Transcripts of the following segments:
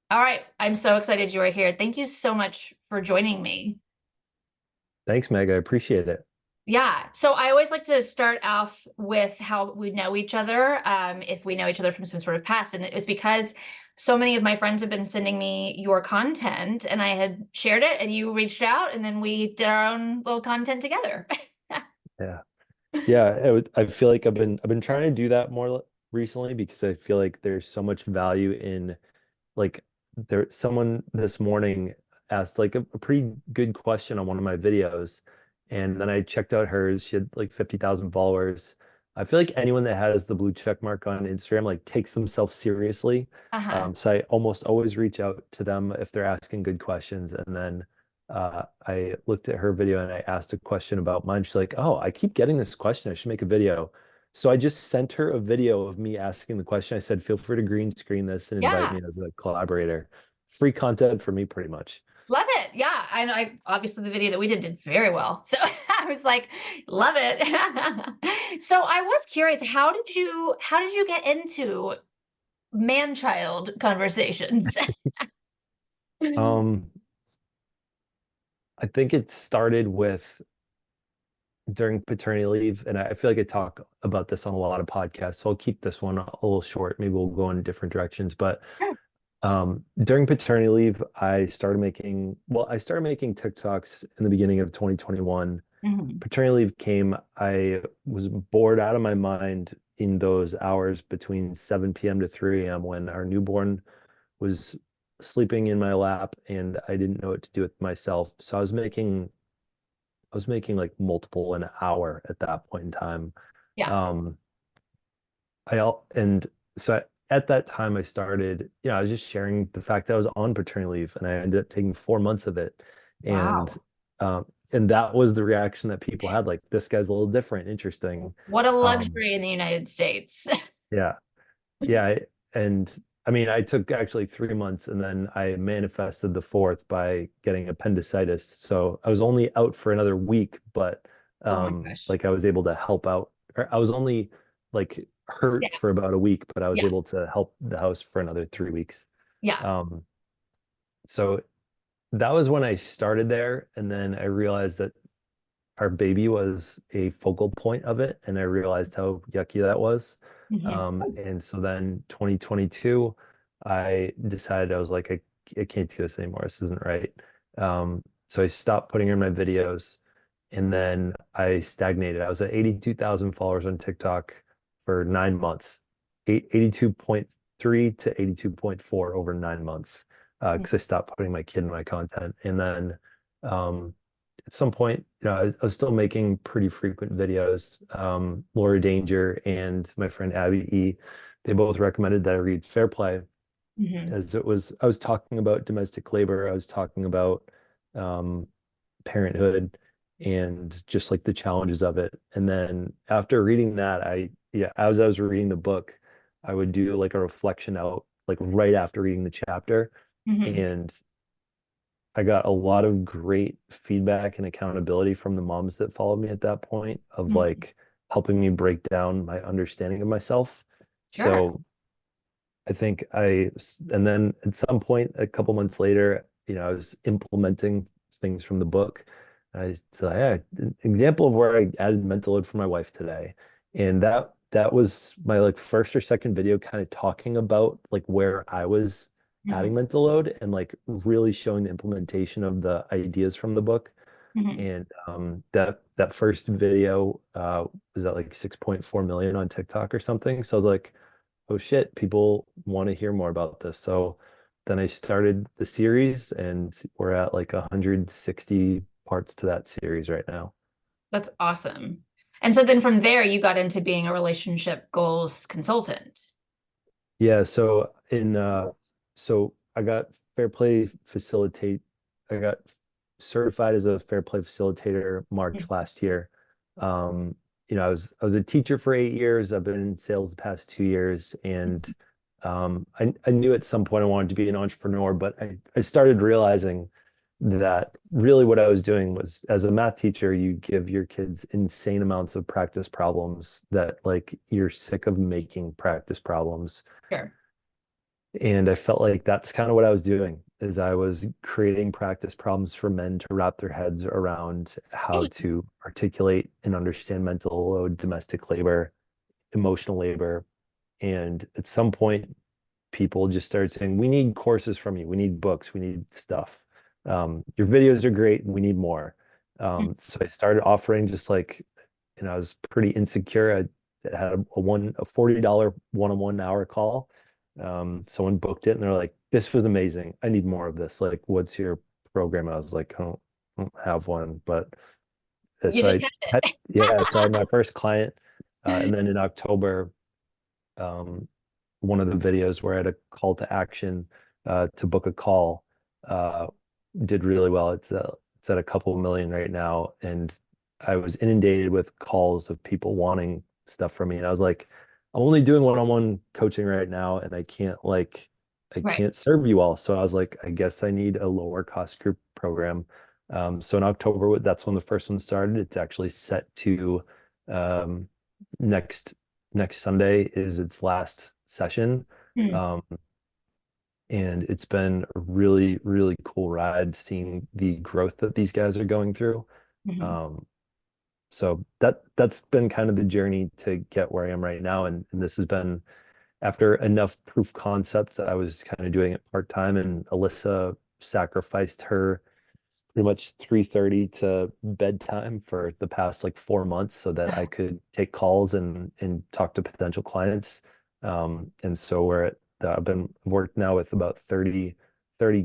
All right. I'm so excited you are here. Thank you so much for joining me. Thanks, Meg. I appreciate it. Yeah. So I always like to start off with how we know each other, if we know each other from some sort of past. And it was because so many of my friends have been sending me your content and I had shared it and you reached out and then we did our own little content together. Yeah. Yeah, I feel like I've been trying to do that more recently because I feel like there's so much value in like someone this morning asked like a pretty good question on one of my videos, and then I checked out hers. She had like 50,000 followers. I feel like anyone that has the blue check mark on Instagram like takes themselves seriously. Uh-huh. So I almost always reach out to them if they're asking good questions. And then I looked at her video and I asked a question about mine. She's like, "Oh, I keep getting this question. I should make a video." So I just sent her a video of me asking the question. I said, "Feel free to green screen this and invite Yeah. me as a collaborator." Free content for me, pretty much. Love it. Yeah. I know. Obviously the video that we did very well. So I was like, love it. So I was curious, how did you get into man-child conversations? Um, I think it started with during paternity leave, and I feel like I talk about this on a lot of podcasts, so I'll keep this one a little short. Maybe we'll go in different directions, but during paternity leave, I started making TikToks in the beginning of 2021. Mhm. Paternity leave came, I was bored out of my mind in those hours between 7 p.m. to 3 a.m. when our newborn was sleeping in my lap and I didn't know what to do with myself. So I was making like multiple an hour at that point in time. Yeah. Um, and so at that time I started, I was just sharing the fact that I was on paternity leave and I ended up taking 4 months of it. And Wow. um, and that was the reaction that people had, like, this guy's a little different, interesting. What a Um, luxury in the United States. yeah. Yeah. And I mean, I took actually 3 months and then I manifested the fourth by getting appendicitis. So I was only out for another week, but Oh my gosh. like I was able to help out. Or I was only like Yeah. hurt for about a week, but I was Yeah. able to help the house for another 3 weeks. Yeah. Um, so that was when I started there. And then I realized that our baby was a focal point of it, and I realized how yucky that was. Mhm. And so then 2022, I decided I was like, I can't do this anymore. This isn't right. So I stopped putting her in my videos, and then I stagnated. I was at 82,000 followers on TikTok for 9 months, 82.3 to 82.4 over 9 months, because I stopped putting my kid in my content. And then um, at some point, I was still making pretty frequent videos. Laura Danger and my friend Abby E, they both recommended that I read Fair Play, Mhm. as I was talking about domestic labor, I was talking about um, parenthood and just like the challenges of it. And then after reading that, as I was reading the book, I would do like a reflection out, like right after reading the chapter. Mhm. And I got a lot of great feedback and accountability from the moms that followed me at that point of Mhm. like helping me break down my understanding of myself. Sure. So I think and then at some point, a couple months later, I was implementing things from the book. I said, "Hey, an example of where I added mental load for my wife today." And that was my like first or second video kind of talking about like where I was Mhm. adding mental load and like really showing the implementation of the ideas from the book. Mhm. And that first video was at like 6.4 million on TikTok or something. So I was like, oh shit, people want to hear more about this. So then I started the series and we're at like 160 parts to that series right now. That's awesome. And so then from there, you got into being a relationship goals consultant. Yeah, so I got fair play facilitate I got certified as a fair play facilitator March last year. Um, I was a teacher for 8 years. I've been in sales the past 2 years, and I knew at some point I wanted to be an entrepreneur, but I started realizing that really what I was doing was, as a math teacher, you give your kids insane amounts of practice problems that like you're sick of making practice problems. Sure. And I felt like that's kind of what I was doing, is I was creating practice problems for men to wrap their heads around how Right. to articulate and understand mental load, domestic labor, emotional labor. And at some point, people just started saying, we need courses from you. We need books. We need stuff. Your videos are great. We need more. Mm. So I started offering just like, I was pretty insecure. I had a $40 one-on-one hour call. Someone booked it and they're like, this was amazing. I need more of this. Like, what's your program? I was like, I don't have one, but You so just have yeah, so I had my first client. And then in October, um, one of the videos where I had a call to action to book a call uh, did really well. It's at a couple million right now, and I was inundated with calls of people wanting stuff from me, and I was like, I'm only doing one-on-one coaching right now, and I right. can't serve you all. So I was like, I guess I need a lower cost group program. So in October, that's when the first one started. It's actually set to um, next next Sunday is its last session. Mm. Um, and it's been a really, really cool ride seeing the growth that these guys are going through. Mhm. Um, so that's been kind of the journey to get where I am right now. And this has been after enough proof concepts, I was kind of doing it part-time, and Alyssa sacrificed her pretty much 3:30 to bedtime for the past like 4 months so that I could take calls and talk to potential clients. And so I've been worked now with about 30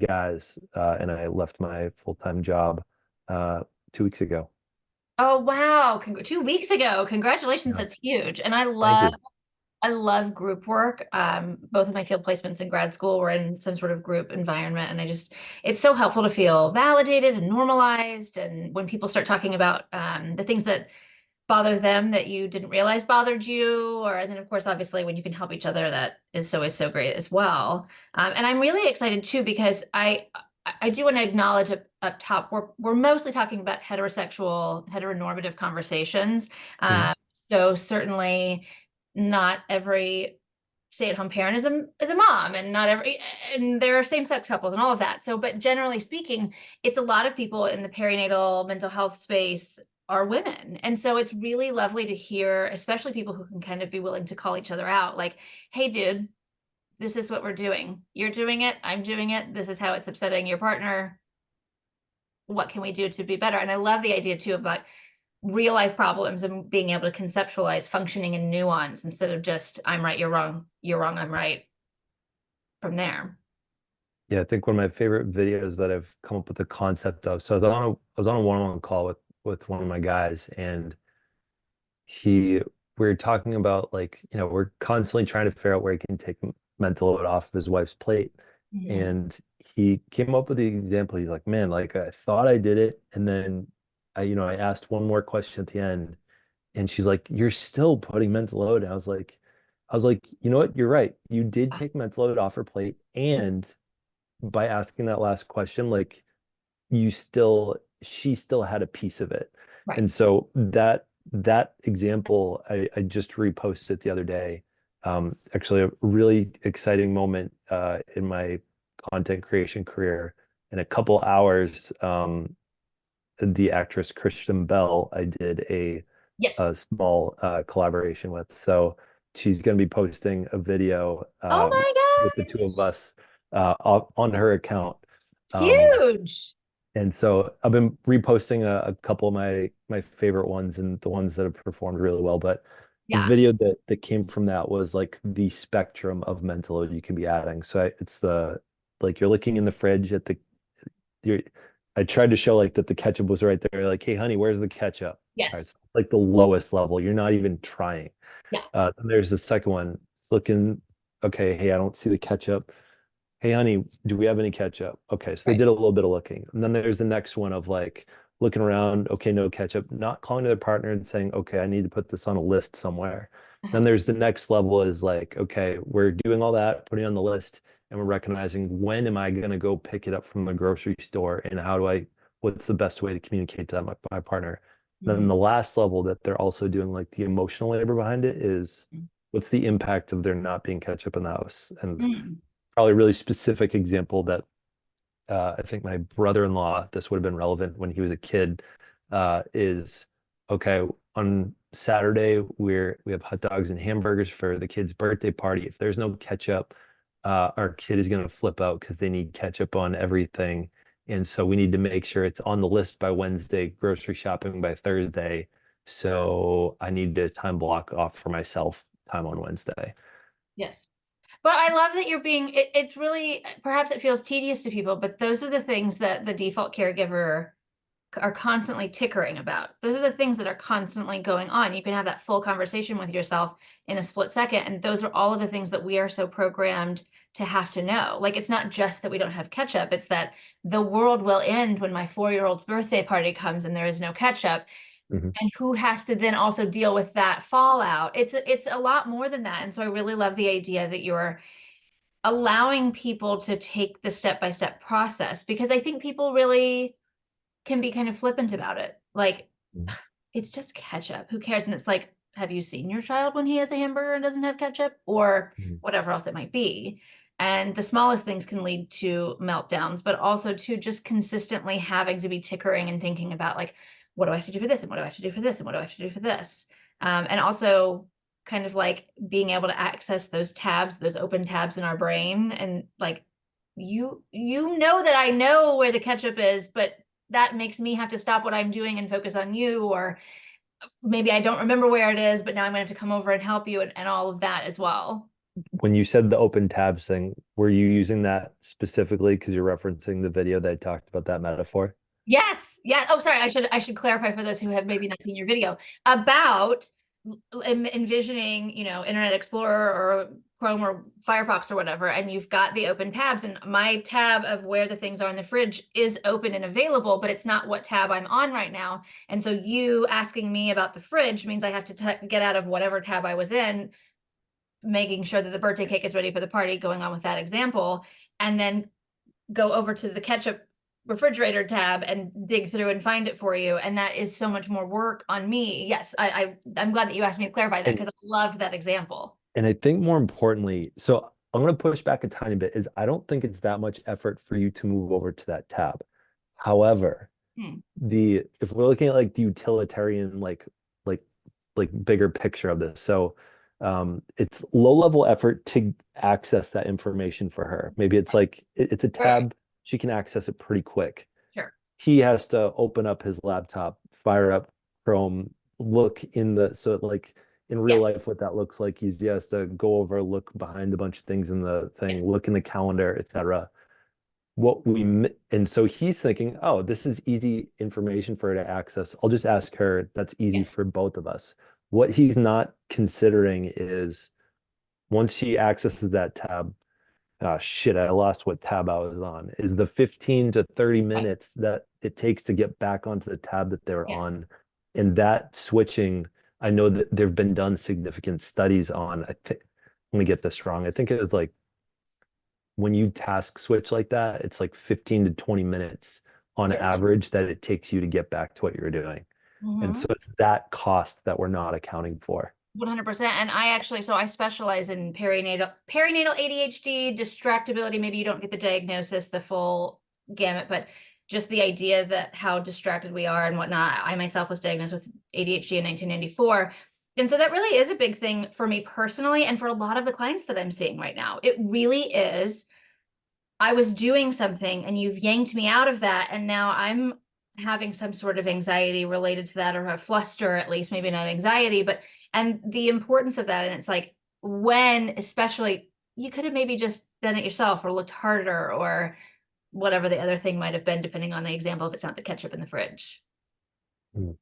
guys, and I left my full-time job uh, 2 weeks ago. Oh wow, 2 weeks ago. Congratulations, Yeah. that's huge. And Thank you. I love group work. Both of my field placements in grad school were in some sort of group environment, and it's so helpful to feel validated and normalized. And when people start talking about the things that bother them that you didn't realize bothered you, or and then of course, obviously, when you can help each other, that is so great as well. And I'm really excited too because I do want to acknowledge up top we're mostly talking about heteronormative conversations. Mhm. Um, so certainly not every stay-at-home parent is a mom, and not every and there are same-sex couples and all of that. So, but generally speaking, it's a lot of people in the perinatal mental health space are women. And so it's really lovely to hear, especially people who can kind of be willing to call each other out, like, hey, dude, this is what we're doing. You're doing it. I'm doing it. This is how it's upsetting your partner. What can we do to be better? And I love the idea too of like real life problems and being able to conceptualize functioning in nuance instead of just, I'm right, you're wrong, I'm right from there. Yeah, I think one of my favorite videos that I've come up with the concept of. So I was on a one-on-one call with one of my guys, and he we were talking about like, we're constantly trying to figure out where he can take mental load off of his wife's plate. Mhm. And he came up with the example. He's like, man, like I thought I did it, and then I asked one more question at the end, and she's like, you're still putting mental load. And I was like, you know what? You're right. You did take mental load off her plate, and by asking that last question, like she still had a piece of it. Right. And so that example, I just reposted it the other day. Actually a really exciting moment in my content creation career. In a couple hours, the actress Kristen Bell, I did Yes. a small collaboration with. So she's going to be posting a video Oh my with the two of gosh. us on her account. Um, Huge. and so I've been reposting a couple of my favorite ones and the ones that have performed really well. But the Yeah. video that came from that was like the spectrum of mental load you can be adding. So it's the like you're looking in the fridge at the you're I tried to show like that the ketchup was right there. Like, hey honey, where's the ketchup? All right, Yes. so like the lowest level. You're not even trying. Yeah. Then there's the second one. Looking, okay, hey, I don't see the ketchup. Hey, honey, do we have any ketchup? Okay, so they Right. did a little bit of looking. And then there's the next one of like looking around, okay, no ketchup, not calling to their partner and saying, okay, I need to put this on a list somewhere. Uh-huh. Then there's the next level is like, okay, we're doing all that, putting it on the list, and we're recognizing when am I going to go pick it up from the grocery store and what's the best way to communicate to my partner. Then Mhm. the last level that they're also doing like the emotional labor behind it is what's the impact of there not being ketchup in the house? And Mhm. probably a really specific example that I think my brother-in-law, this would have been relevant when he was a kid, is okay, on Saturday we have hot dogs and hamburgers for the kid's birthday party. If there's no ketchup, our kid is gonna flip out because they need ketchup on everything. And so we need to make sure it's on the list by Wednesday, grocery shopping by Thursday. So I need to time block off for myself time on Wednesday. Yes. But I love that you're being, it's really, perhaps it feels tedious to people, but those are the things that the default caregiver are constantly tickering about. Those are the things that are constantly going on. You can have that full conversation with yourself in a split second. And those are all of the things that we are so programmed to have to know. Like, it's not just that we don't have ketchup, it's that the world will end when my 4-year-old's birthday party comes and there is no ketchup. Mhm. And who has to then also deal with that fallout? It's a lot more than that. And so I really love the idea that you're allowing people to take the step-by-step process, because I think people really can be kind of flippant about it. Like, Mhm. it's just ketchup. Who cares? And it's like, have you seen your child when he has a hamburger and doesn't have ketchup, or Mhm. whatever else it might be? And the smallest things can lead to meltdowns, but also to just consistently having to be tickering and thinking about, like, what do I have to do for this? And what do I have to do for this? And what do I have to do for this? And also kind of like being able to access those tabs, those open tabs in our brain. And like, you know that I know where the ketchup is, but that makes me have to stop what I'm doing and focus on you. Or maybe I don't remember where it is, but now I'm gonna have to come over and help you, and all of that as well. When you said the open tabs thing, were you using that specifically because you're referencing the video that talked about that metaphor? Yes. Yeah. Oh, sorry. I should clarify for those who have maybe not seen your video about envisioning, Internet Explorer or Chrome or Firefox or whatever, and you've got the open tabs, and my tab of where the things are in the fridge is open and available, but it's not what tab I'm on right now. And so you asking me about the fridge means I have to get out of whatever tab I was in, making sure that the birthday cake is ready for the party, going on with that example, and then go over to the ketchup refrigerator tab and dig through and find it for you. And that is so much more work on me. Yes, I'm glad that you asked me to clarify that, And because I loved that example. and I think more importantly, so I'm going to push back a tiny bit, is I don't think it's that much effort for you to move over to that tab. However, Hmm. the if we're looking at like the utilitarian like like bigger picture of this, so it's low level effort to access that information for her. Maybe it's like it's a Right. tab, she can access it pretty quick. Sure. He has to open up his laptop, fire up Chrome, look in the so like in real Yes. life what that looks like. He has to go over, look behind a bunch of things in the thing, Yes. look in the calendar, etc. And so he's thinking, oh, this is easy information for her to access. I'll just ask her. That's easy Yes. for both of us. What he's not considering is once she accesses that tab, oh shit, I lost what tab I was on. Is the 15 to 30 Right. minutes that it takes to get back onto the tab that they're Yes. on. And that switching, I know that there've been done significant studies on, I think, let me get this wrong. I think it was like when you task switch like that, it's like 15 to 20 minutes on Certainly. average that it takes you to get back to what you're doing. And so Mm-hmm. it's that cost that we're not accounting for. 100%. And I specialize in perinatal ADHD, distractibility. Maybe you don't get the diagnosis, the full gamut, but just the idea that how distracted we are and whatnot. I myself was diagnosed with ADHD in 1994. And so that really is a big thing for me personally, and for a lot of the clients that I'm seeing right now. It really is. I was doing something and you've yanked me out of that, and now I'm having some sort of anxiety related to that, or a fluster, at least, maybe not anxiety, but and the importance of that. And it's like, when especially you could have maybe just done it yourself or looked harder or whatever the other thing might have been, depending on the example, if it's not the ketchup in the fridge. Mm.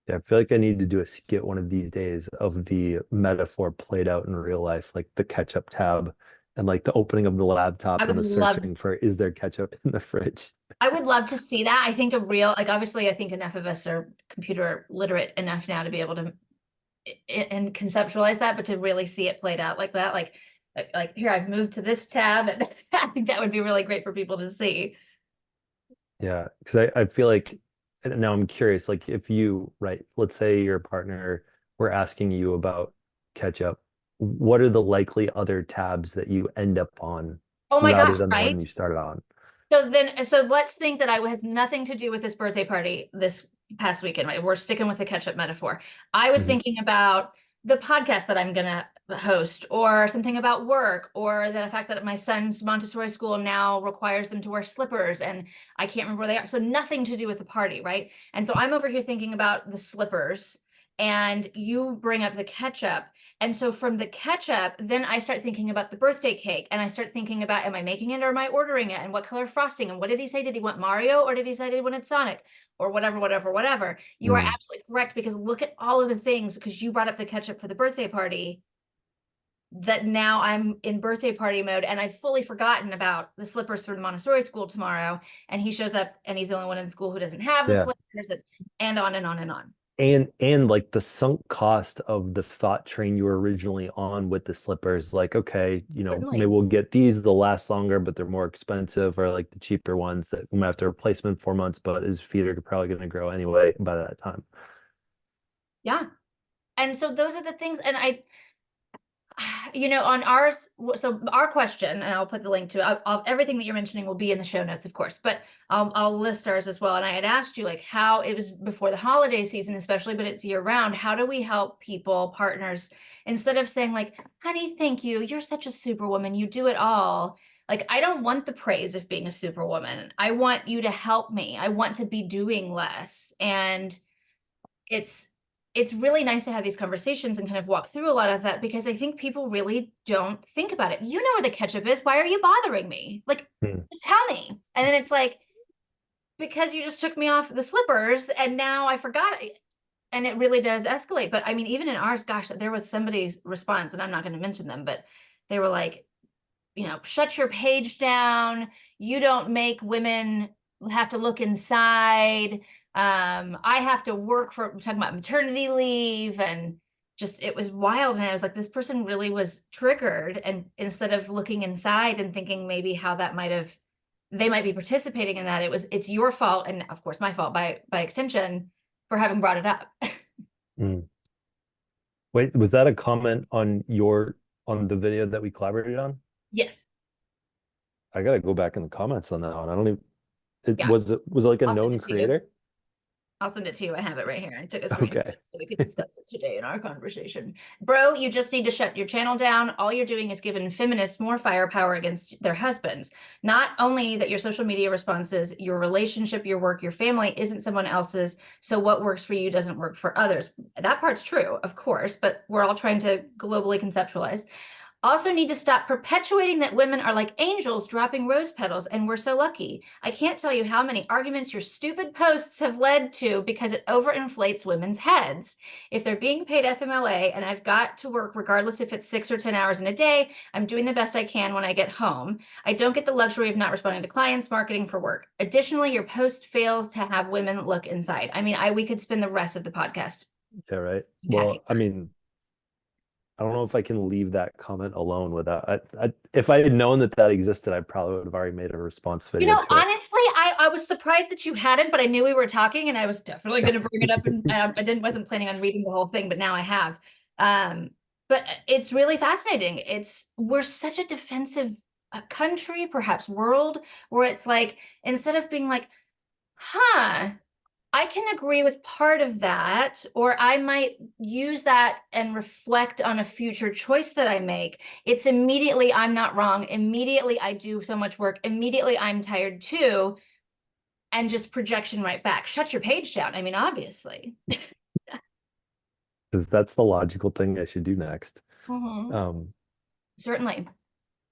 Yeah, I feel like I need to do a skit one of these days of the metaphor played out in real life, like the ketchup tab and like the opening of the I laptop would and the love searching for is there ketchup in the fridge? I would love to see that. I think a real, like, obviously I think enough of us are computer literate enough now to be able to and conceptualize that, but to really see it played out like that, like here I've moved to this tab, and I think that would be really great for people to see. Yeah, because I feel like and now I'm curious, like if you, right, let's say your partner were asking you about ketchup, what are the likely other tabs that you end up on Oh my rather gosh, than the one right? you started on? So let's think that I had nothing to do with this birthday party this past weekend, right? We're sticking with the ketchup metaphor. I was Mhm. thinking about the podcast that I'm gonna host, or something about work, or the fact that my son's Montessori school now requires them to wear slippers, and I can't remember where they are. So nothing to do with the party, right? And so I'm over here thinking about the slippers, and you bring up the ketchup. And so from the ketchup, then I start thinking about the birthday cake, and I start thinking about, am I making it or am I ordering it? And what color frosting? And what did he say? Did he want Mario, or did he say he wanted Sonic? Or whatever, whatever, whatever. You are Mm. absolutely correct, because look at all of the things, because you brought up the ketchup for the birthday party, that now I'm in birthday party mode, and I've fully forgotten about the slippers for the Montessori school tomorrow. And he shows up and he's the only one in school who doesn't have the Yeah. slippers, and on and on and on. And like the sunk cost of the thought train you were originally on with the slippers, like, okay, maybe Certainly. we'll get these, they'll last longer, but they're more expensive, or like the cheaper ones that we might have to replace them in 4 months, but his feet are probably going to grow anyway by that time. Yeah. And so those are the things. And on ours, so our question, and I'll put the link to it, everything that you're mentioning will be in the show notes, of course, but I'll list ours as well. And I had asked you, like, how it was before the holiday season, especially, but it's year round. How do we help people, partners, instead of saying, like, honey, thank you, you're such a superwoman, you do it all. Like, I don't want the praise of being a superwoman. I want you to help me. I want to be doing less. And it's it's really nice to have these conversations and kind of walk through a lot of that, because I think people really don't think about it. You know where the ketchup is. Why are you bothering me? Like, Hmm. just tell me. And then it's like, because you just took me off the slippers and now I forgot it. And it really does escalate. But I mean, even in ours, gosh, there was somebody's response, and I'm not going to mention them, but they were like, shut your page down. You don't make women have to look inside. I have to work for, we're talking about maternity leave, and just, it was wild. And I was like, this person really was triggered. And instead of looking inside and thinking maybe how they might be participating in that, it's your fault. And of course, my fault by extension for having brought it up. Mm. Wait, was that a comment on the video that we collaborated on? Yes. I gotta go back in the comments on that one. I don't even, Yeah. was it like a I'll send known it to you. creator? I'll send it to you. I have it right here. I took a screenshot Okay. so we could discuss it today in our conversation. Bro, you just need to shut your channel down. All you're doing is giving feminists more firepower against their husbands. Not only that your social media responses, your relationship, your work, your family isn't someone else's. So what works for you doesn't work for others. That part's true, of course, but we're all trying to globally conceptualize. Also need to stop perpetuating that women are like angels dropping rose petals and we're so lucky. I can't tell you how many arguments your stupid posts have led to because it overinflates women's heads. If they're being paid FMLA and I've got to work regardless if it's 6 or 10 hours in a day, I'm doing the best I can when I get home. I don't get the luxury of not responding to clients, marketing for work. Additionally, your post fails to have women look inside. I mean, we could spend the rest of the podcast Yeah, right. unpacking Well, I that. mean, I don't know if I can leave that comment alone without if I had known that that existed, I probably would have already made a response video to it. Honestly, I was surprised that you hadn't, but I knew we were talking, and I was definitely going to bring it up. And wasn't planning on reading the whole thing, but now I have. Um, but it's really fascinating. We're such a defensive country, perhaps world, where it's like, instead of being like, huh, I can agree with part of that, or I might use that and reflect on a future choice that I make. It's immediately, I'm not wrong. Immediately, I do so much work. Immediately, I'm tired too. And just projection right back. Shut your page down. I mean, obviously. Because that's the logical thing I should do next. Mhm. Um, Certainly.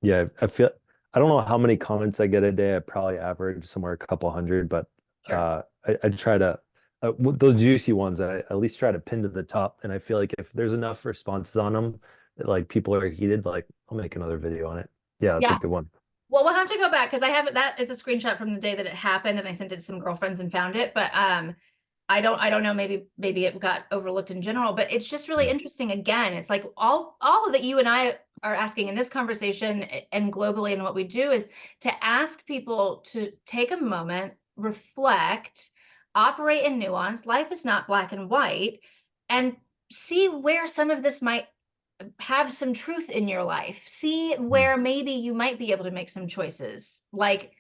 yeah, I don't know how many comments I get a day. I probably average somewhere a couple hundred, but Sure. I try to those juicy ones I at least try to pin to the top. And I feel like if there's enough responses on them that like people are heated, like I'll make another video on it. Yeah, that's a Yeah. good one. Well, we'll have to go back because I have that. It's a screenshot from the day that it happened, and I sent it to some girlfriends and found it. But I don't know, maybe it got overlooked in general, but it's just really Mm. interesting. Again, it's like all that you and I are asking in this conversation and globally, and what we do is to ask people to take a moment, reflect, operate in nuance. Life is not black and white, and see where some of this might have some truth in your life. See Mm. where maybe you might be able to make some choices, like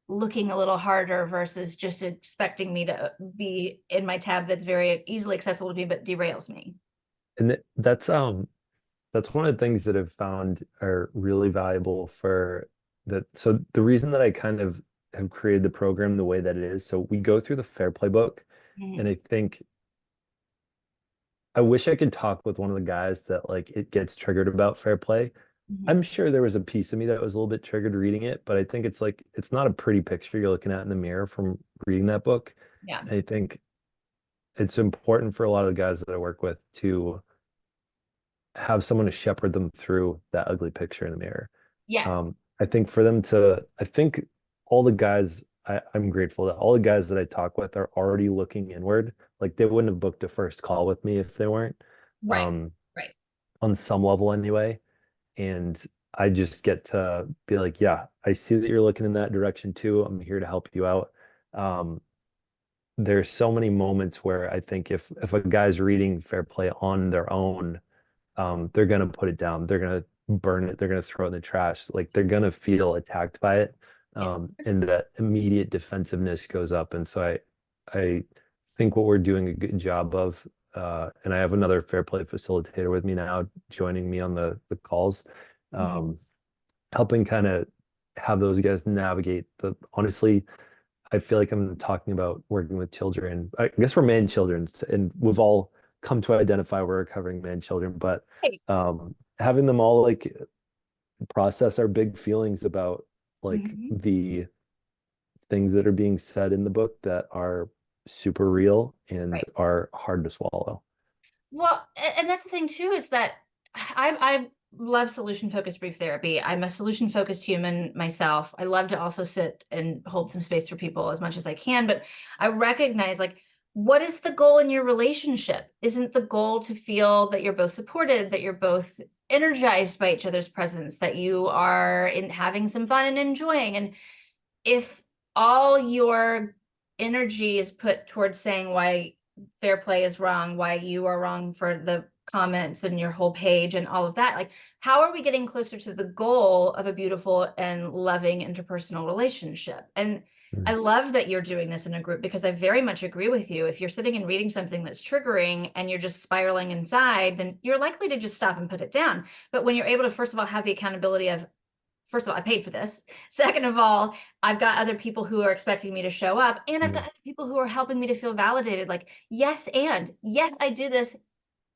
looking a little harder versus just expecting me to be in my tab that's very easily accessible to me but derails me. And that's one of the things that I've found are really valuable for that. So the reason that I kind of have created the program the way that it is, so we go through the Fair Play book, and Mhm. I think I wish I could talk with one of the guys that like it gets triggered about Fair Play. Mhm. I'm sure there was a piece of me that was a little bit triggered reading it, but I think it's like it's not a pretty picture you're looking at in the mirror from reading that book. Yeah. I think it's important for a lot of the guys that I work with to have someone to shepherd them through that ugly picture in the mirror. Yes. I think for them to, I think all the guys, I'm grateful that all the guys that I talk with are already looking inward. Like they wouldn't have booked a first call with me if they weren't, Right. um, Right. on some level anyway. And I just get to be like, yeah, I see that you're looking in that direction too. I'm here to help you out. Um, there's so many moments where I think if a guy's reading Fair Play on their own, they're gonna put it down. They're gonna burn it. They're gonna throw it in the trash. Like they're gonna feel attacked by it, Yes. and that immediate defensiveness goes up. And so I think what we're doing a good job of, and I have another Fair Play facilitator with me now, joining me on the calls, Mhm. um, helping kind of have those guys navigate the. Honestly, I feel like I'm talking about working with children. I guess we're man children, and we've all come to identify we're recovering man children, but Hey. having them all like process our big feelings about like Mhm. the things that are being said in the book that are super real and Right. are hard to swallow. Well, and that's the thing too, is that I love solution focused brief therapy. I'm a solution focused human myself. I love to also sit and hold some space for people as much as I can, but I recognize like what is the goal in your relationship? Isn't the goal to feel that you're both supported, that you're both energized by each other's presence, that you are in having some fun and enjoying? And if all your energy is put towards saying why fair play is wrong, why you are wrong for the comments and your whole page and all of that, like how are we getting closer to the goal of a beautiful and loving interpersonal relationship? And I Mm. love that you're doing this in a group because I very much agree with you. If you're sitting and reading something that's triggering and you're just spiraling inside, then you're likely to just stop and put it down. But when you're able to, first of all, have the accountability of, first of all, I paid for this. Second of all, I've got other people who are expecting me to show up, and I've got Mm. other people who are helping me to feel validated. Like, yes, and yes, I do this,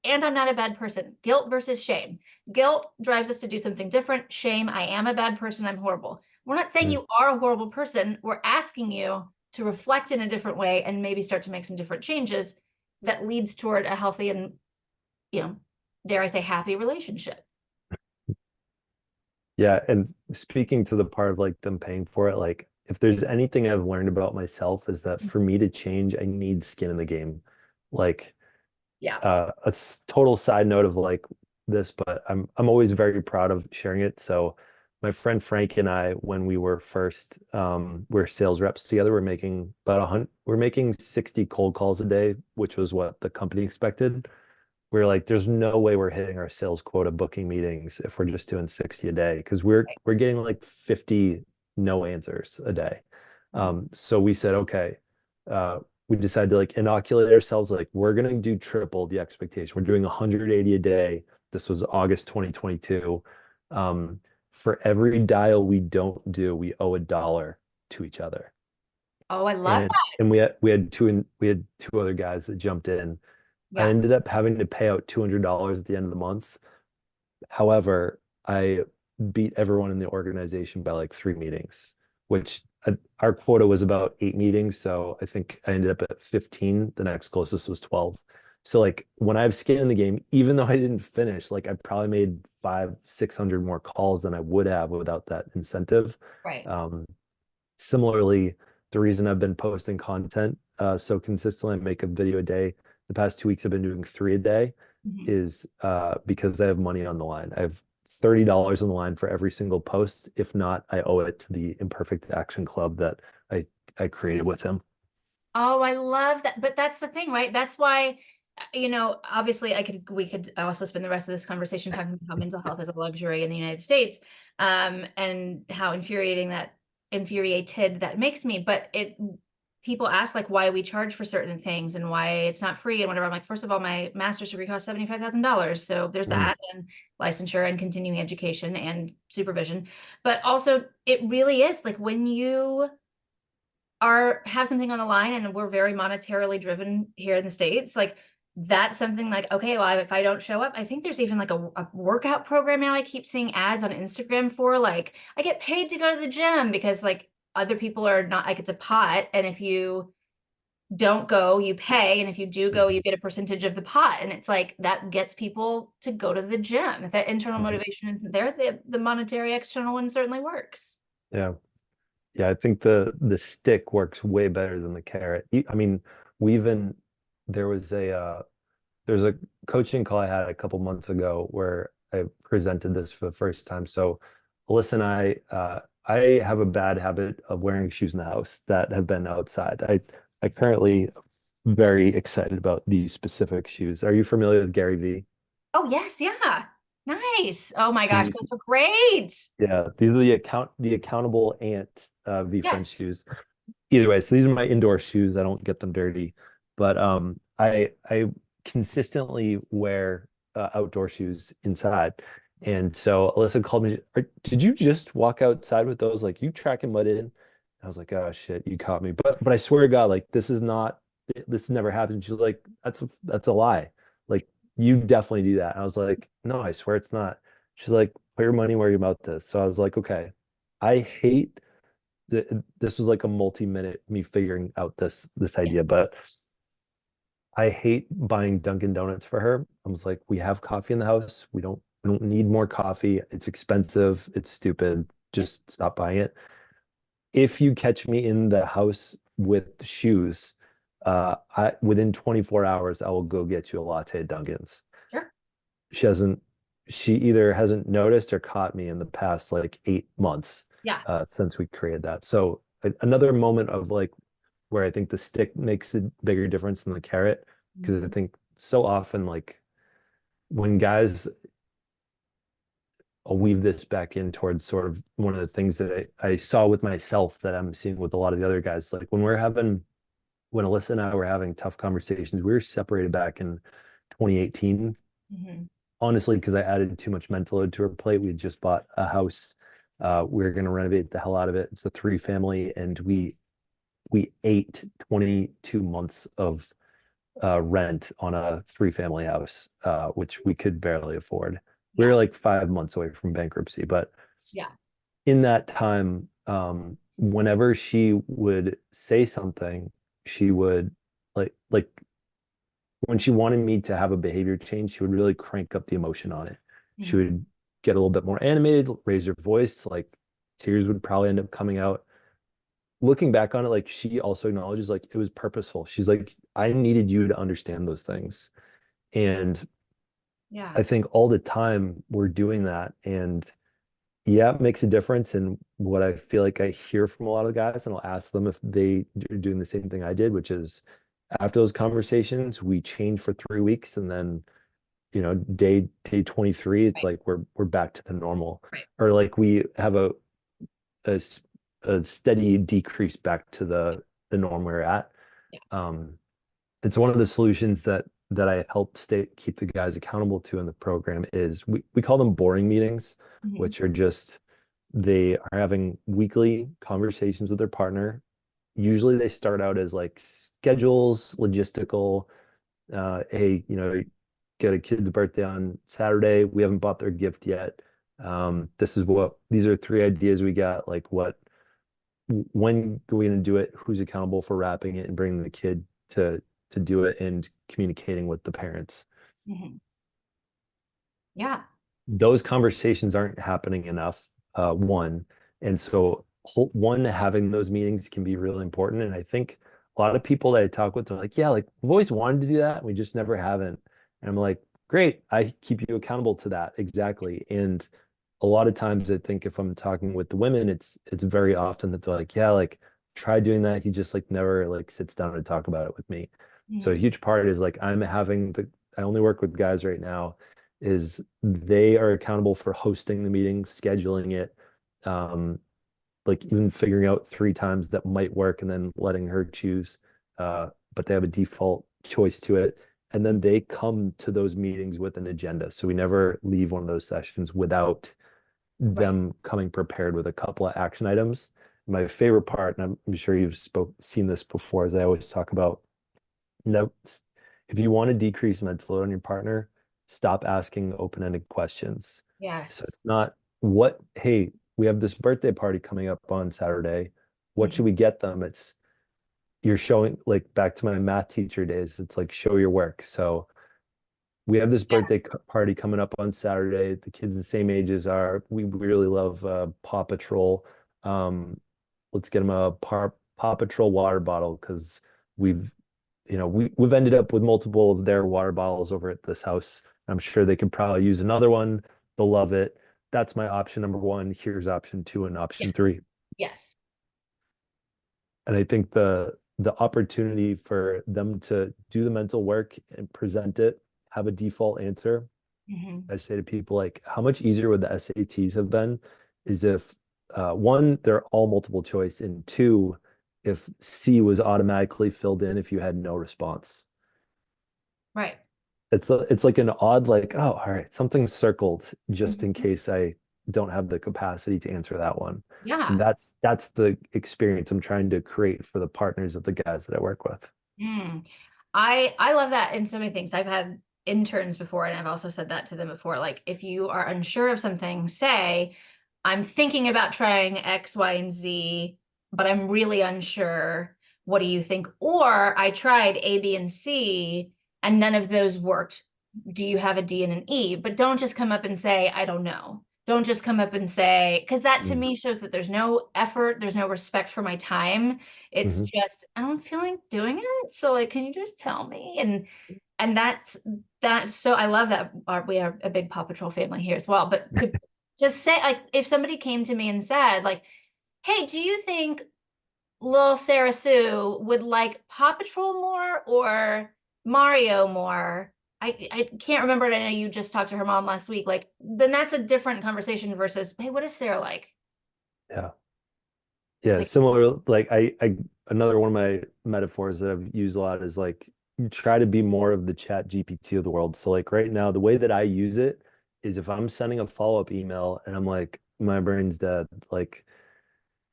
and I'm not a bad person. Guilt versus shame. Guilt drives us to do something different. Shame, I am a bad person. I'm horrible. We're not saying Mm. you are a horrible person. We're asking you to reflect in a different way and maybe start to make some different changes that leads toward a healthy and, you know, dare I say, happy relationship. Yeah, and speaking to the part of like them paying for it, like if there's anything I've learned about myself is that for me to change, I need skin in the game. Like Yeah. total side note of like this, but I'm always very proud of sharing it. So my friend Frank and I, when we were first we're sales reps together, we're making 60 cold calls a day, which was what the company expected. We're like, there's no way we're hitting our sales quota booking meetings if we're just doing 60 a day because we're getting like 50 no answers a day. So we said, okay, we decided to like inoculate ourselves, like we're gonna do triple the expectation. We're doing 180 a day. This was August 2022. Um, for every dial we don't do, we owe $1 to each other. Oh, I love And that. we had two other guys that jumped in. I Yeah. ended up having to pay out $200 at the end of the month. However, I beat everyone in the organization by like 3 meetings, which our quota was about 8 meetings. So I think I ended up at 15. The next closest was 12. So like when I have skin in the game, even though I didn't finish, like I probably made 600 more calls than I would have without that incentive. Right. Um, Similarly, the reason I've been posting content so consistently, I make a video a day. The past 2 weeks, I've been doing 3 a day, Mhm. is because I have money on the line. I have $30 on the line for every single post. If not, I owe it to the Imperfect Action Club that I created with him. Oh, I love that. But that's the thing, right? That's why Obviously we could also spend the rest of this conversation talking about how mental health is a luxury in the United States, and how infuriated that makes me. But people ask like why we charge for certain things and why it's not free and whatever. I'm like, first of all, my master's degree costs $75,000. So there's Mm, that, and licensure and continuing education and supervision. But also it really is like when you have something on the line, and we're very monetarily driven here in the States, like that's something like, okay, well, if I don't show up, I think there's even like a workout program now I keep seeing ads on Instagram for, like, I get paid to go to the gym because like other people are not, like, it's a pot. And if you don't go, you pay. And if you do go, mhm, you get a percentage of the pot. And it's like that gets people to go to the gym. If that internal mhm. motivation isn't there, the monetary external one certainly works. Yeah. Yeah, I think the stick works way better than the carrot. I mean, we even there was there's a coaching call I had a couple months ago where I presented this for the first time. So Alyssa and I have a bad habit of wearing shoes in the house that have been outside. I currently very excited about these specific shoes. Are you familiar with Gary V? Oh, yes. Yeah. Nice. Oh my So gosh, these, those are great. yeah, these are the accountable ant V Friend Yes. shoes. Either way, so these are my indoor shoes. I don't get them dirty, but I consistently wear outdoor shoes inside. And so Alyssa called me, did you just walk outside with those? Like, you tracking mud in? I was like, oh shit, you caught me. But I swear to God, like, this has never happened. She's like, that's a lie. Like, you definitely do that. And I was like, no, I swear it's not. She's like, put your money where your mouth is. So I was like, okay. I hate this was like a multi-minute me figuring out this Yeah. idea, but I hate buying Dunkin' Donuts for her. I was like, we have coffee in the house. We don't need more coffee. It's expensive. It's stupid. Yep. Just stop buying it. If you catch me in the house with shoes, I within 24 hours, I will go get you a latte at Dunkin's. Sure. She hasn't, she either hasn't noticed or caught me in the past like 8 months Yeah. since we created that. So another moment of like where I think the stick makes a bigger difference than the carrot, because I Mhm. think so often like when guys, I'll weave this back in towards sort of one of the things that I saw with myself that I'm seeing with a lot of the other guys. Like when Alyssa and I were having tough conversations, we were separated back in 2018. Mhm. Honestly, because I added too much mental load to her plate. We had just bought a house. We are going to renovate the hell out of it. It's a three family, and we ate 22 months of rent on a three family house, which we could barely afford. We Yeah. were like 5 months away from bankruptcy, but Yeah. in that time, whenever she would say something, she would like when she wanted me to have a behavior change, she would really crank up the emotion on it. She Mhm. would get a little bit more animated, raise her voice, like tears would probably end up coming out. Looking back on it, like she also acknowledges like it was purposeful. She's like, I needed you to understand those things. And Yeah. I think all the time we're doing that. And yeah, it makes a difference. And what I feel like I hear from a lot of guys, and I'll ask them if they are doing the same thing I did, which is after those conversations, we change for 3 weeks, and then day 23, it's Right. like we're back to the normal, Right. or like we have a, a steady decrease back to the norm we're at. Yeah. um it's one of the solutions that I help keep the guys accountable to in the program is we call them boring meetings, Mhm. which are just they are having weekly conversations with their partner. Usually they start out as like schedules, logistical, hey, get a kid's birthday on Saturday. We haven't bought their gift yet. These are three ideas we got. Like when are we going to do it? Who's accountable for wrapping it and bringing the kid to do it and communicating with the parents? Mhm. Yeah. Those conversations aren't happening enough, one. And so one, having those meetings can be really important. And I think a lot of people that I talk with are like, yeah, like we've always wanted to do that. We just never haven't. And I'm like, great, I keep you accountable to that. Exactly. And a lot of times I think if I'm talking with the women, it's very often that they're like, yeah, like try doing that. He just like never like sits down to talk about it with me. So a Mhm. huge part is like I only work with guys right now, is they are accountable for hosting the meeting, scheduling it, um, like even figuring out 3 times that might work and then letting her choose. But they have a default choice to it. And then they come to those meetings with an agenda. So we never leave one of those sessions without Right. them coming prepared with a couple of action items. My favorite part, and I'm sure you've seen this before, is I always talk about, no, if you want to decrease mental load on your partner, stop asking open-ended questions. So Yes. it's not what, hey, we have this birthday party coming up on Saturday. What should Mhm. we get them? It's you're showing, like back to my math teacher days, it's like show your work. So we have this Yeah. birthday party coming up on Saturday. The kids the same ages are. We really love Paw Patrol. Um, let's get them a Paw Patrol water bottle because we've, we've ended up with multiple of their water bottles over at this house. I'm sure they could probably use another one. They'll love it. That's my option number one. Here's option two and option Yes. three. Yes. And I think the opportunity for them to do the mental work and present it, have a default answer. Mhm. I say to people like, how much easier would the SATs have been is if one, they're all multiple choice, and two, if C was automatically filled in if you had no response. Right. It's like an odd like, oh, all right, something's circled just in Mhm. case I don't have the capacity to answer that one. And Yeah. that's the experience I'm trying to create for the partners of the guys that I work with. Mm. I love that in so many things. I've had interns before, and I've also said that to them before. Like, if you are unsure of something, say, I'm thinking about trying X, Y, and Z, but I'm really unsure. What do you think? Or I tried A, B, and C, and none of those worked. Do you have a D and an E? But don't just come up and say, I don't know. Don't just come up and say, because that to Mm-hmm. me shows that there's no effort, there's no respect for my time. It's Mm-hmm. just, I don't feel like doing it. So like, can you just tell me? And that's so I love that we are a big Paw Patrol family here as well. But to just say like if somebody came to me and said, like, hey, do you think little Sarah Sue would like Paw Patrol more or Mario more? I can't remember. I know you just talked to her mom last week. Like, then that's a different conversation versus, hey, what is Sarah like? Yeah. Yeah, Like, similar. Like another one of my metaphors that I've used a lot is like you try to be more of the chat GPT of the world. So like right now, the way that I use it is if I'm sending a follow-up email and I'm like, my brain's dead, like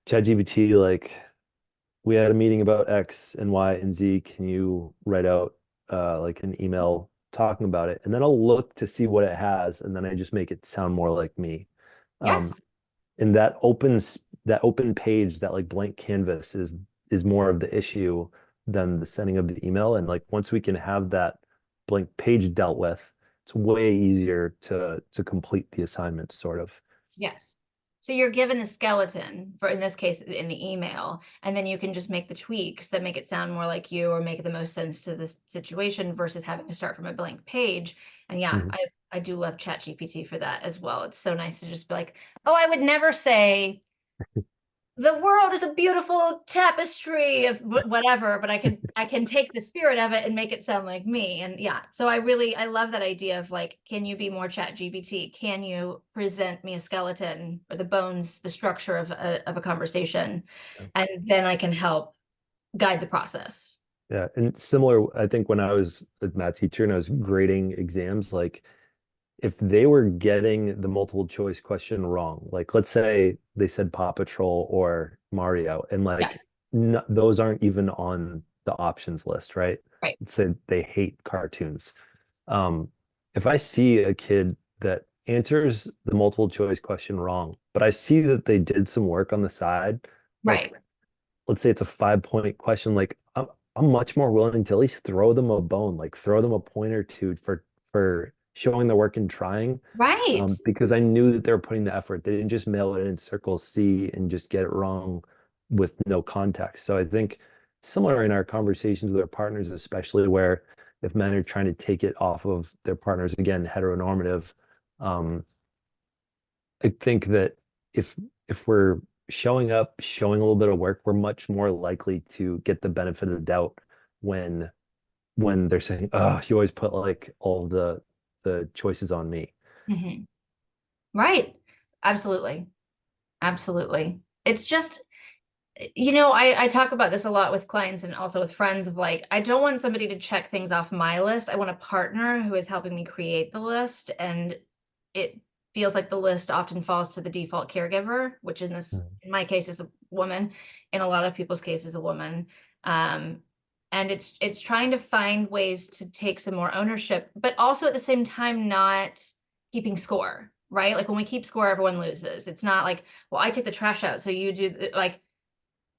chat GPT, like we had a meeting about X and Y and Z. Can you write out like an email talking about it? And then I'll look to see what it has, and then I just make it sound more like me. Um, yes, and that open page, that like blank canvas is more of the issue than the sending of the email. And like once we can have that blank page dealt with, it's way easier to complete the assignment, sort of. yes. So you're given a skeleton for, in this case, in the email, and then you can just make the tweaks that make it sound more like you or make the most sense to this situation versus having to start from a blank page. And yeah, Mhm. I do love ChatGPT for that as well. It's so nice to just be like, oh, I would never say the world is a beautiful tapestry of whatever, but I can take the spirit of it and make it sound like me. And yeah, so I love that idea of like, can you be more chat GPT? Can you present me a skeleton or the bones, the structure of a conversation? And then I can help guide the process. Yeah, and similar, I think when I was a math teacher and I was grading exams, like if they were getting the multiple choice question wrong, like let's say they said Paw Patrol or Mario, and like Yes, no, those aren't even on the options list, right? right, Let's say they hate cartoons. Um, if I see a kid that answers the multiple choice question wrong, but I see that they did some work on the side, like right, let's say it's a 5 point question, like I'm much more willing to at least throw them a bone, like throw them a point or two for showing the work and trying, right. because I knew that they were putting the effort. They didn't just mail it in circle C and just get it wrong with no context. So I think similar in our conversations with our partners, especially where if men are trying to take it off of their partners, again, heteronormative, um, I think that if we're showing up, showing a little bit of work, we're much more likely to get the benefit of the doubt when when they're saying, oh, you always put like all the choices on me. Mhm. Right. Absolutely. Absolutely. It's just, I talk about this a lot with clients and also with friends of like, I don't want somebody to check things off my list. I want a partner who is helping me create the list. And it feels like the list often falls to the default caregiver, which Mm. in my case is a woman, in a lot of people's cases, a woman. Um, and it's trying to find ways to take some more ownership, but also at the same time, not keeping score, right? Like when we keep score, everyone loses. It's not like, well, I take the trash out, so you do like,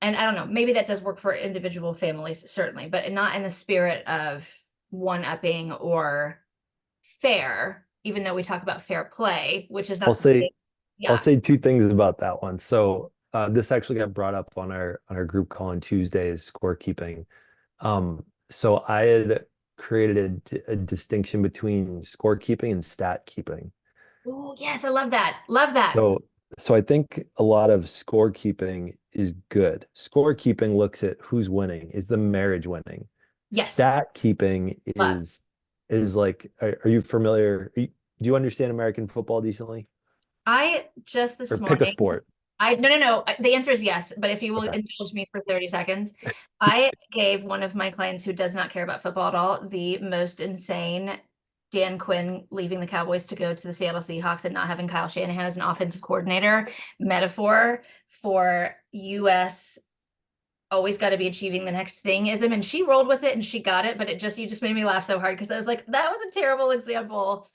and I don't know, maybe that does work for individual families, certainly, but not in the spirit of one-upping or fair, even though we talk about fair play, which is I'll not the same. say I'll Yeah. say two things about that one. So this actually got brought up on our group call on Tuesdays, scorekeeping. So I had created a distinction between scorekeeping and stat keeping. Oh, yes, I love that. Love that. So so I think a lot of scorekeeping is good. Scorekeeping looks at who's winning. Is the marriage winning? Yes, Stat keeping love. is like, are you familiar? Do you understand American football decently? I just Or this pick a morning, sport. no. The answer is yes, but if you will Okay. indulge me for 30 seconds, I gave one of my clients who does not care about football at all the most insane Dan Quinn leaving the Cowboys to go to the Seattle Seahawks and not having Kyle Shanahan as an offensive coordinator metaphor for US always got to be achieving the next thing ism. And she rolled with it and she got it, but you just made me laugh so hard because I was like, that was a terrible example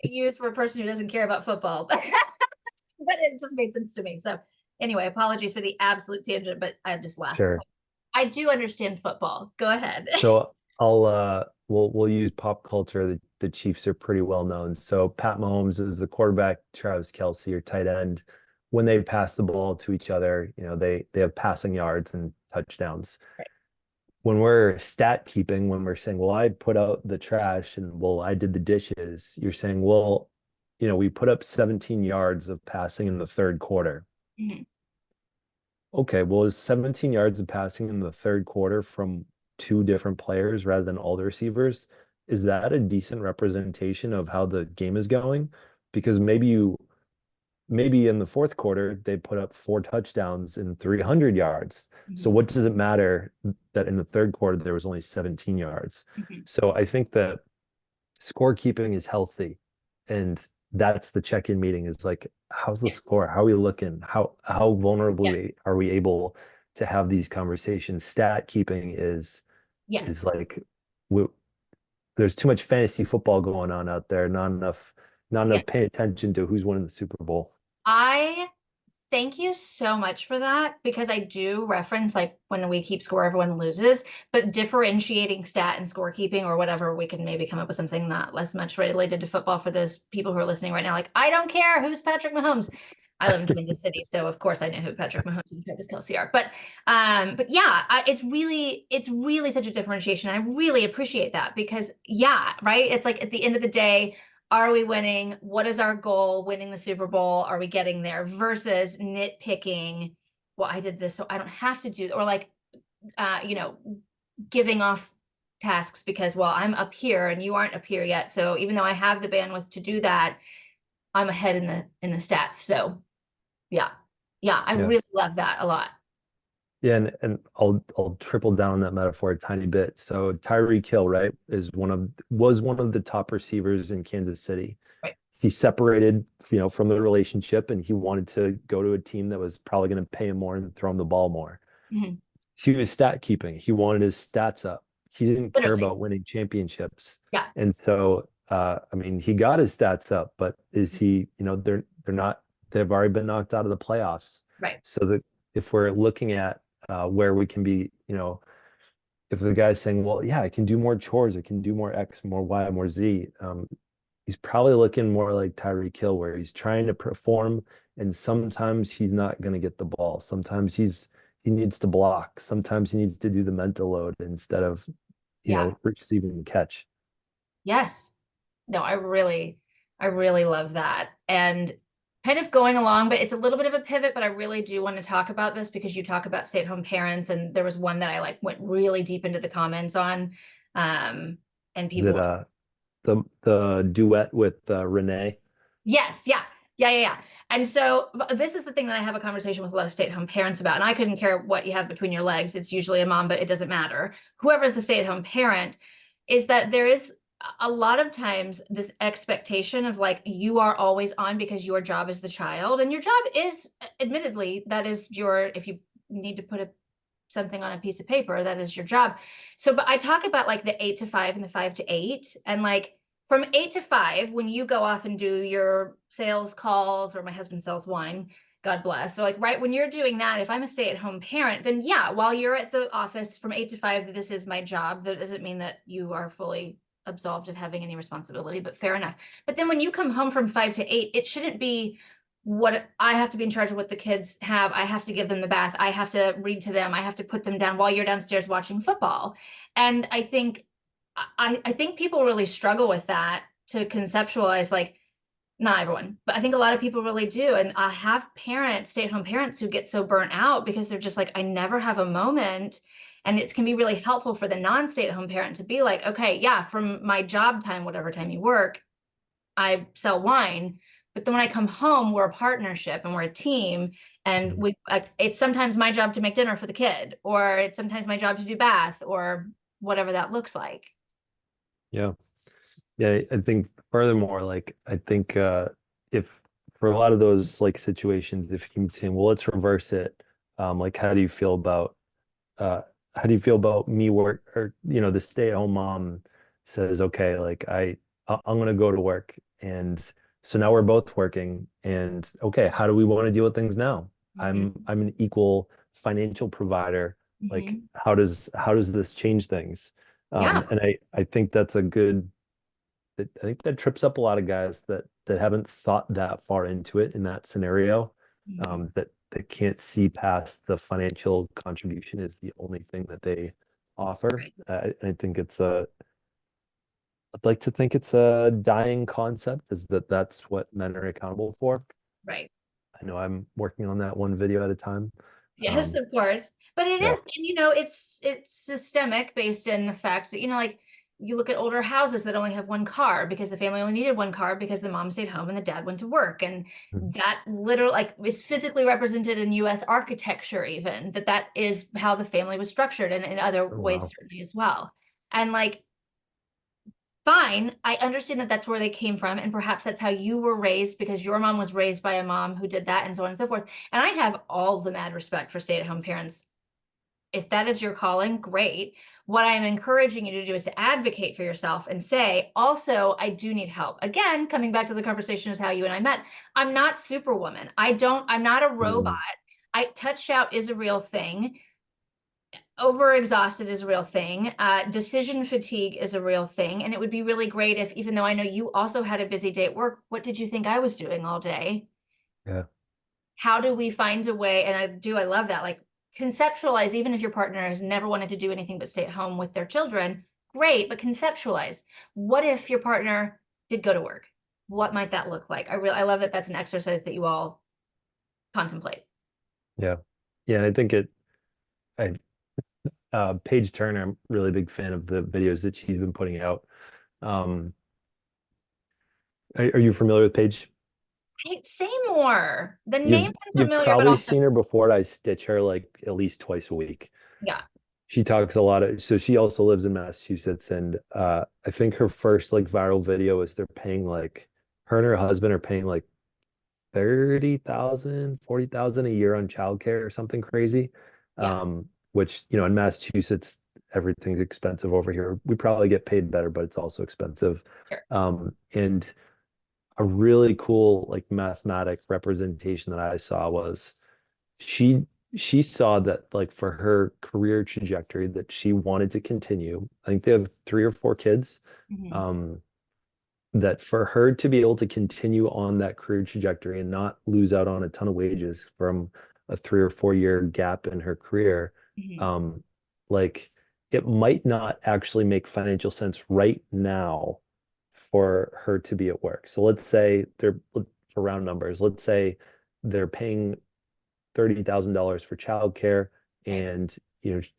used for a person who doesn't care about football. But it just made sense to me. So anyway, apologies for the absolute tangent, but I just laughed. So Sure. I do understand football. Go ahead. So we'll use pop culture. The Chiefs are pretty well known. So Pat Mahomes is the quarterback, Travis Kelce or tight end. When they pass the ball to each other, they have passing yards and touchdowns. Right. When we're stat keeping, when we're saying, well, I put out the trash and well, I did the dishes, you're saying, well, we put up 17 yards of passing in the third quarter. Mhm. Okay, well, is 17 yards of passing in the third quarter from two different players rather than all the receivers? Is that a decent representation of how the game is going? Because maybe in the fourth quarter they put up four touchdowns and 300 yards. So Mhm. what does it matter that in the third quarter there was only 17 yards? Mhm. So I think that scorekeeping is healthy, and that's the check-in meeting is like, how's the Yes. score? How are we looking? How vulnerable Yes. are we able to have these conversations? Stat keeping is Yes. like, we, there's too much fantasy football going on out there, not Yes. enough paying attention to who's winning the Super Bowl. I thank you so much for that because I do reference like when we keep score, everyone loses, but differentiating stat and scorekeeping or whatever, we can maybe come up with something not less much related to football for those people who are listening right now. Like, I don't care who's Patrick Mahomes. I live in Kansas City, so of course I know who Patrick Mahomes and Travis Kelce are. But yeah, it's really such a differentiation. I really appreciate that because yeah, right. It's like at the end of the day, are we winning? What is our goal? Winning the Super Bowl? Are we getting there? Versus nitpicking, well, I did this, so I don't have to do, or like, uh, you know, giving off tasks because, well, I'm up here and you aren't up here yet. So even though I have the bandwidth to do that, I'm ahead in the stats. So yeah, yeah, I Yeah. really love that a lot. Yeah, and I'll triple down on that metaphor a tiny bit. So Tyreek Hill, right, was one of the top receivers in Kansas City. Right. He separated, from the relationship, and he wanted to go to a team that was probably going to pay him more and throw him the ball more. Mhm. He was stat keeping. He wanted his stats up. He didn't care Literally. about winning championships. Yeah. And so, I mean, he got his stats up, but is he, they're not, they've already been knocked out of the playoffs. Right. So that if we're looking at where we can be, if the guy's saying, well, yeah, I can do more chores, I can do more X, more Y, more Z, he's probably looking more like Tyreek Hill, where he's trying to perform, and sometimes he's not going to get the ball. Sometimes he needs to block. Sometimes he needs to do the mental load instead of, Yeah. receiving the catch. Yes. No, I really love that. And kind of going along, but it's a little bit of a pivot, but I really do want to talk about this because you talk about stay-at-home parents, and there was one that I like went really deep into the comments on. And Is it people, the duet with Renee? yes, yeah. Yeah, yeah, yeah. And so this is the thing that I have a conversation with a lot of stay-at-home parents about. And I couldn't care what you have between your legs. It's usually a mom, but it doesn't matter. Whoever's the stay-at-home parent, is that there is a lot of times this expectation of like you are always on because your job is the child. And your job is, admittedly, that is your, if you need to put something on a piece of paper, that is your job. So, but I talk about like the 8 to 5 and the 5 to 8, and like from 8 to 5, when you go off and do your sales calls, or my husband sells wine, God bless. So, like, right when you're doing that, if I'm a stay-at-home parent, then yeah, while you're at the office from 8 to 5, this is my job. That doesn't mean that you are fully absolved of having any responsibility, but fair enough. But then when you come home from 5 to 8, it shouldn't be what I have to be in charge of what the kids have. I have to give them the bath. I have to read to them. I have to put them down while you're downstairs watching football. And I think people really struggle with that, to conceptualize, like, not everyone, but I think a lot of people really do. And I have parents, stay-at-home parents, who get so burnt out because they're just like, I never have a moment. And it can be really helpful for the non-stay-at-home parent to be like, okay, yeah, from my job time, whatever time you work, I sell wine, but then when I come home, we're a partnership and we're a team. And Mhm. it's sometimes my job to make dinner for the kid, or it's sometimes my job to do bath, or whatever that looks like. Yeah. Yeah, I think furthermore, like I think if for a lot of those like situations, if you can say, well, let's reverse it. Like uh how do you feel about me work, or the stay-at-home mom says, okay, like I'm gonna go to work, and so now we're both working, and okay, how do we want to deal with things now? Hmm. I'm an equal financial provider. Like Hmm. how does this change things? Yeah. And I think that's a good I think that trips up a lot of guys that haven't thought that far into it in that scenario, Mhm. that can't see past the financial contribution is the only thing that they offer. Right. I think I'd like to think it's a dying concept, is that's what men are accountable for. Right. I know I'm working on that one video at a time. Yes, Um, of course. But it yeah. is, and it's systemic, based in the fact that, like, you look at older houses that only have one car because the family only needed one car because the mom stayed home and the dad went to work. And Mhm. that literally, like, is physically represented in US architecture, even that is how the family was structured, and in other Oh, ways wow. certainly as well. And like, fine, I understand that that's where they came from, and perhaps that's how you were raised because your mom was raised by a mom who did that, and so on and so forth. And I have all the mad respect for stay-at-home parents. If that is your calling, great. What I'm encouraging you to do is to advocate for yourself and say, also, I do need help. Again, coming back to the conversation is how you and I met. I'm not Superwoman. I'm not a robot. Mm, Touch out is a real thing. Overexhausted is a real thing. Decision fatigue is a real thing. And it would be really great if, even though I know you also had a busy day at work, what did you think I was doing all day? yeah. How do we find a way? And I love that. Like, conceptualize, even if your partner has never wanted to do anything but stay at home with their children, great, but conceptualize. What if your partner did go to work? What might that look like? I love that that's an exercise that you all contemplate. Yeah. Yeah. And I think I Paige Turner, I'm a really big fan of the videos that she's been putting out. Um, are you familiar with Paige? Hey, say more. The name sounds You've familiar, but probably also, seen her before. I stitch her like at least twice a week. yeah, She talks a lot of, so she also lives in Massachusetts, and I think her first like viral video is they're paying like her and her husband are paying like 30,000, 40,000 a year on childcare or something crazy. yeah, Which, in Massachusetts, everything's expensive over here. We probably get paid better, but it's also expensive. sure. And a really cool like mathematic representation that I saw was she she saw that like for her career trajectory that she wanted to continue. I think they have 3 or 4 kids. Mhm. Um, that for her to be able to continue on that career trajectory and not lose out on a ton of wages from a 3 or 4 year gap in her career, Mhm. um, like it might not actually make financial sense right now for her to be at work. So let's say for round numbers, let's say they're paying $30,000 for childcare Right. and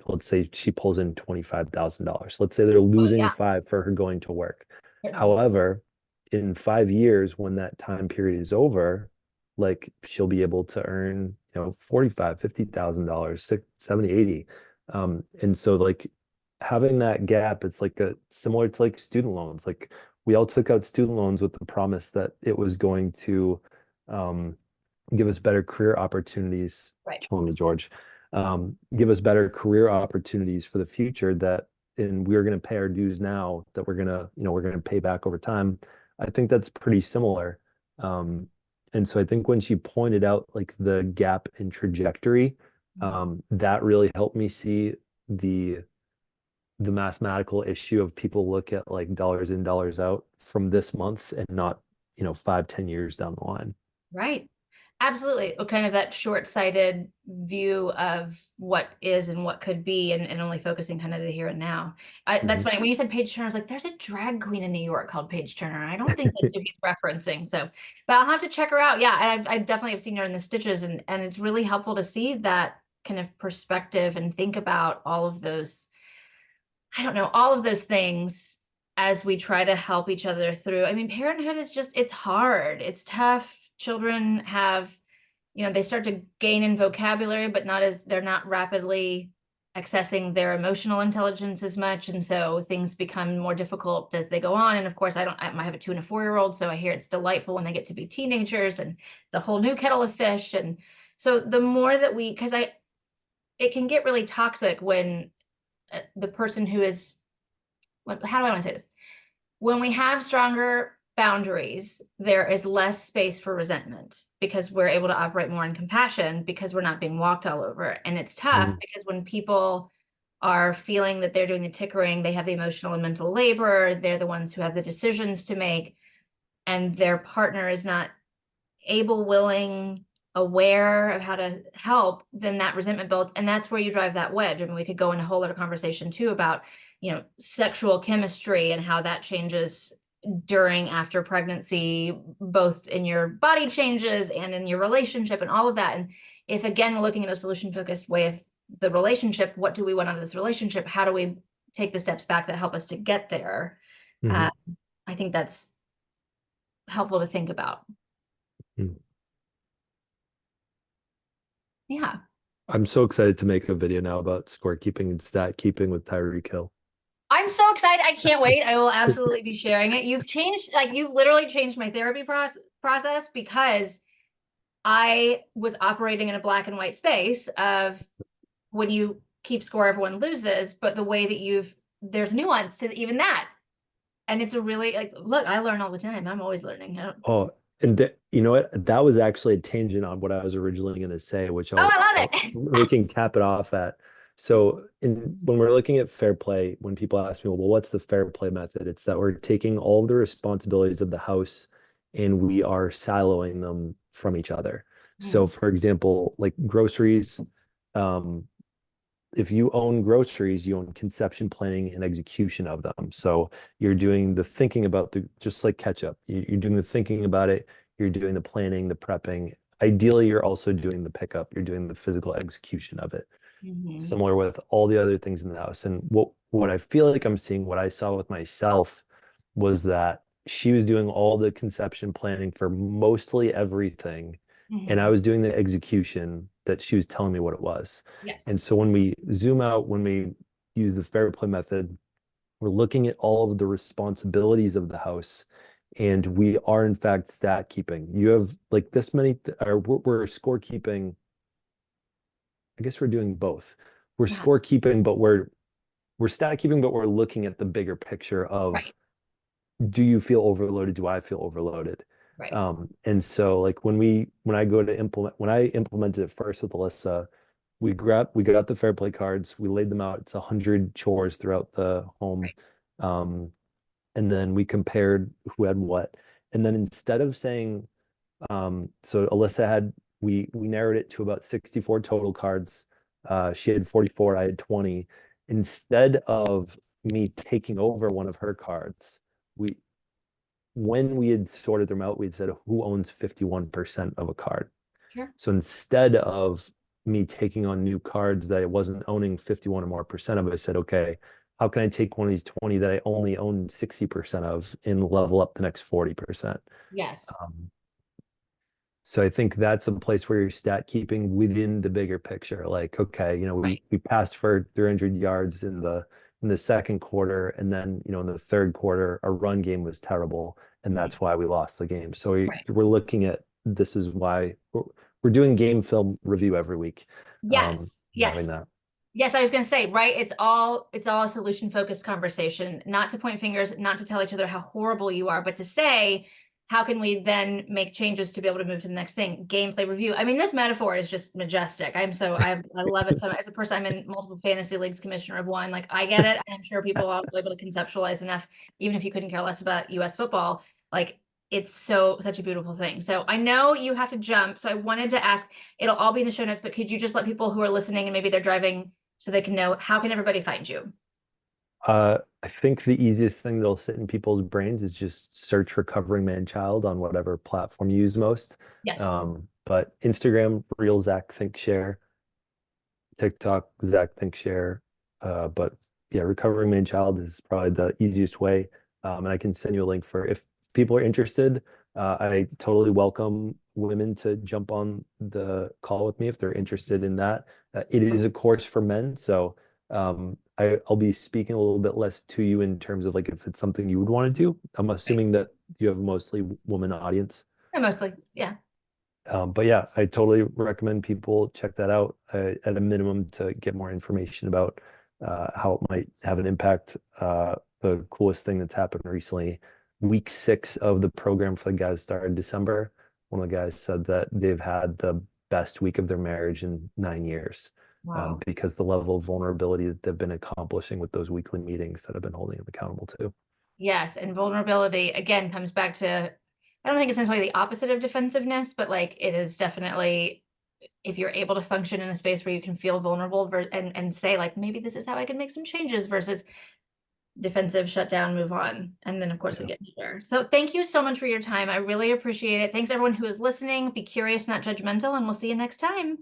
let's say she pulls in $25,000. Let's say they're Oh, losing yeah, five for her going to work. certainly. However, in 5 years, when that time period is over, like she'll be able to earn, 45, $50,000, 60, 70, 80. And so like having that gap, it's like similar to like student loans. Like we all took out student loans with the promise that it was going to um, give us better career opportunities. Right. Killing me, George. Give us better career opportunities for the future and we're going to pay our dues now that we're going to pay back over time. I think that's pretty similar. And so I think when she pointed out like the gap in trajectory, that really helped me see the the mathematical issue of people look at like dollars in, dollars out from this month and not, 5, 10 years down the line. Right. Absolutely. Kind of that short-sighted view of what is and what could be, and only focusing kind of the here and now. That's Mhm. funny. When you said Paige Turner, I was like, there's a drag queen in New York called Paige Turner. I don't think that's who he's referencing. So, but I'll have to check her out. Yeah. And I definitely have seen her in the stitches, and it's really helpful to see that kind of perspective and think about all of those, I don't know, all of those things as we try to help each other through. I mean, parenthood is just, it's hard. It's tough. Children have, they start to gain in vocabulary, but they're not rapidly accessing their emotional intelligence as much. And so things become more difficult as they go on. And of course, I have a 2 and a 4-year-old. So I hear it's delightful when they get to be teenagers, and the whole new kettle of fish. And so the more that it can get really toxic when the person who is, how do I want to say this? When we have stronger boundaries, there is less space for resentment because we're able to operate more in compassion because we're not being walked all over. And it's tough Mhm. because when people are feeling that they're doing the tickering, they have the emotional and mental labor, they're the ones who have the decisions to make, and their partner is not able, willing, aware of how to help, then that resentment builds. And that's where you drive that wedge. I mean, we could go into a whole other conversation too about, sexual chemistry and how that changes during, after pregnancy, both in your body changes and in your relationship and all of that. And if again, we're looking at a solution focused way of the relationship, what do we want out of this relationship? How do we take the steps back that help us to get there? Mhm. I think that's helpful to think about. Mhm. Yeah. I'm so excited to make a video now about scorekeeping and stat keeping with Tyreek Hill. I'm so excited. I can't wait. I will absolutely be sharing it. You've literally changed my therapy process because I was operating in a black and white space of when you keep score, everyone loses, but the way that there's nuance to even that. And it's a really, like, look, I learn all the time. I'm always learning. Oh, and you know what? That was actually a tangent on what I was originally going to say, which Oh, I love we it. can cap it off at. So, when we're looking at fair play, when people ask me, well, what's the fair play method? It's that we're taking all of the responsibilities of the house and we are siloing them from each other. So, Mm, for example, like groceries, um, if you own groceries, you own conception, planning, and execution of them. So you're doing the thinking about just like ketchup, you're doing the thinking about it, you're doing the planning, the prepping. Ideally, you're also doing the pickup, you're doing the physical execution of it. mhm, Similar with all the other things in the house. And what I feel like I'm seeing, what I saw with myself was that she was doing all the conception planning for mostly everything. And I mhm. was doing the execution that she was telling me what it was. Yes. And so when we zoom out, when we use the fair play method, we're looking at all of the responsibilities of the house. And we are, in fact, stat keeping. You have like this many, or we're score keeping. I guess we're doing both. We're Yeah. score keeping, but we're stat keeping, but we're looking at the bigger picture of, Right. do you feel overloaded? Do I feel overloaded? Right. And so like when I implemented it first with Alyssa, we got the fair play cards, we laid them out. It's 100 chores throughout the home. Right. Um, and then we compared who had what. And then instead of saying, so Alyssa had, we narrowed it to about 64 total cards. She had 44, I had 20. Instead of me taking over one of her cards, we when we had sorted them out, we had said who owns 51% of a card. Sure. So instead of me taking on new cards that I wasn't owning 51 or more percent of. I said, okay, how can I take one of these 20 that I only own 60% of and level up the next 40%? Yes. So I think that's a place where you're stat keeping within the bigger picture. Like, okay, Right. we passed for 300 yards in the second quarter, and then in the third quarter, our run game was terrible, and that's why we lost the game. So Right. we're looking at this is why we're doing game film review every week, Yes. having Yes. that. Yes, I was going to say, right? It's all a solution focused conversation, not to point fingers, not to tell each other how horrible you are, but to say, how can we then make changes to be able to move to the next thing? Gameplay review. I mean, this metaphor is just majestic. I love it so much. As a person, I'm in multiple fantasy leagues, commissioner of one. Like, I get it. I'm sure people are able to conceptualize enough, even if you couldn't care less about US football. Like, it's such a beautiful thing. So I know you have to jump. So I wanted to ask, it'll all be in the show notes, but could you just let people who are listening and maybe they're driving so they can know, how can everybody find you? I think the easiest thing that'll sit in people's brains is just search recovering man child on whatever platform you use most. Yes. But Instagram, real Zach Think Share, TikTok, Zach Think Share. But yeah, recovering man child is probably the easiest way. And I can send you a link for if people are interested. I totally welcome women to jump on the call with me if they're interested in that. It is a course for men, so I'll be speaking a little bit less to you in terms of like if it's something you would want to do. I'm Right. assuming that you have a mostly woman audience. Yeah, mostly. Yeah. But yeah, I totally recommend people check that out at a minimum to get more information about how it might have an impact. The coolest thing that's happened recently, week 6 of the program for the guys started in December. One of the guys said that they've had the best week of their marriage in 9 years, Wow. because the level of vulnerability that they've been accomplishing with those weekly meetings that have been holding them accountable to. Yes. And vulnerability again comes back to, I don't think it's necessarily the opposite of defensiveness, but like it is definitely, if you're able to function in a space where you can feel vulnerable and say like, maybe this is how I can make some changes versus defensive, shut down, move on. And then of course we Yeah. get there. So thank you so much for your time. I really appreciate it. Thanks everyone who is listening. Be curious, not judgmental, and we'll see you next time.